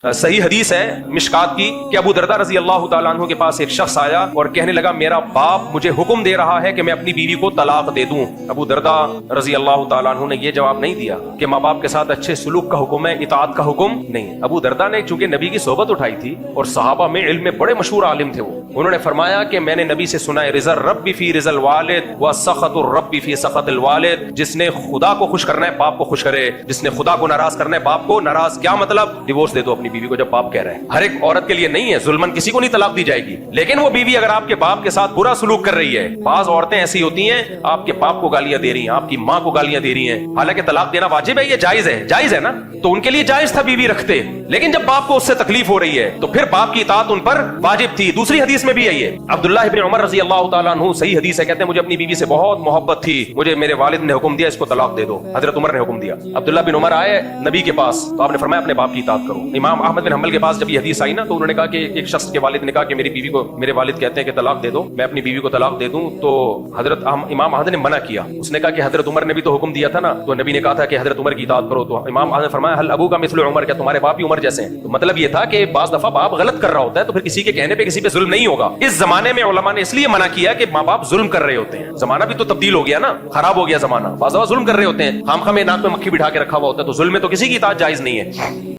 صحیح حدیث ہے مشکات کی کہ ابو دردہ رضی اللہ تعالیٰ عنہ کے پاس ایک شخص آیا اور کہنے لگا میرا باپ مجھے حکم دے رہا ہے کہ میں اپنی بیوی کو طلاق دے دوں۔ ابو دردہ رضی اللہ تعالیٰ عنہ نے یہ جواب نہیں دیا کہ ماں باپ کے ساتھ اچھے سلوک کا حکم ہے، اطاعت کا حکم نہیں۔ ابو دردہ نے چونکہ نبی کی صحبت اٹھائی تھی اور صحابہ میں علم میں بڑے مشہور عالم تھے، انہوں نے فرمایا کہ میں نے نبی سے سنا ہے رضا الرب فی رضا الوالد و سخط الرب فی سخط الوالد، جس نے خدا کو خوش کرنا ہے باپ کو خوش کرے، جس نے خدا کو ناراض کرنا ہے باپ کو ناراض۔ کیا مطلب؟ ڈیورس دے دو اپنی بیوی کو جب باپ کہہ رہے ہیں۔ ہر ایک عورت کے لیے نہیں ہے، ظلمن کسی کو نہیں طلاق دی جائے گی، لیکن وہ بیوی اگر آپ کے باپ کے ساتھ برا سلوک کر رہی ہے، بعض عورتیں ایسی ہوتی ہیں آپ کے باپ کو گالیاں دے رہی ہیں، آپ کی ماں کو گالیاں دے رہی ہیں، حالانکہ طلاق دینا واجب ہے، یہ جائز ہے نا، تو ان کے لیے جائز تھا بیوی رکھتے، لیکن جب باپ کو اس سے تکلیف ہو رہی ہے تو پھر باپ کی اطاعت ان پر واجب تھی۔ دوسری حدیث میں بھی یہی ہے، عبداللہ ابن عمر رضی اللہ تعالیٰ عنہ، صحیح حدیث ہے، کہتے ہیں مجھے اپنی بیوی سے بہت محبت تھی، مجھے میرے والد نے حکم دیا اس کو طلاق دے دو، حضرت عمر نے حکم دیا۔ عبداللہ بن عمر آئے نبی کے پاس تو آپ نے فرمایا اپنے باپ کی اطاعت کرو۔ امام احمد بن حنبل کے پاس جب یہ حدیث آئی نا تو انہوں نے کہا کہ ایک شخص کے والد نے کہا کہ میری بیوی کو، میرے والد کہتے ہیں کہ طلاق دے دو، میں اپنی بیوی کو طلاق دے دوں، تو حضرت امام احمد نے منع کیا، اس نے کہا کہ حضرت عمر نے بھی تو حکم دیا تھا نا، تو نبی نے کہا تھا کہ حضرت عمر کی اطاعت کرو، تو امام احمد نے فرمایا حل ابو کا مثل عمر، کیا تمہارے باپ بھی عمر جیسے ہیں؟ تو مطلب یہ تھا کہ بعض دفعہ باپ غلط کر رہا ہوتا ہے تو پھر کسی کے کہنے پہ کسی پہ ظلم نہیں ہوگا۔ اس زمانے میں علماء نے اس لیے منع کیا کہ ماں باپ ظلم کر رہے ہوتے ہیں، زمانہ بھی تو تبدیل ہو گیا نا، خراب ہو گیا زمانہ، بعض دفعہ ظلم کر رہے ہوتے ہیں، خام خام ناک میں مکھی بٹھا کے رکھا ہوا ہوتا ہے، تو ظلم میں تو کسی کی اطاعت جائز نہیں ہے۔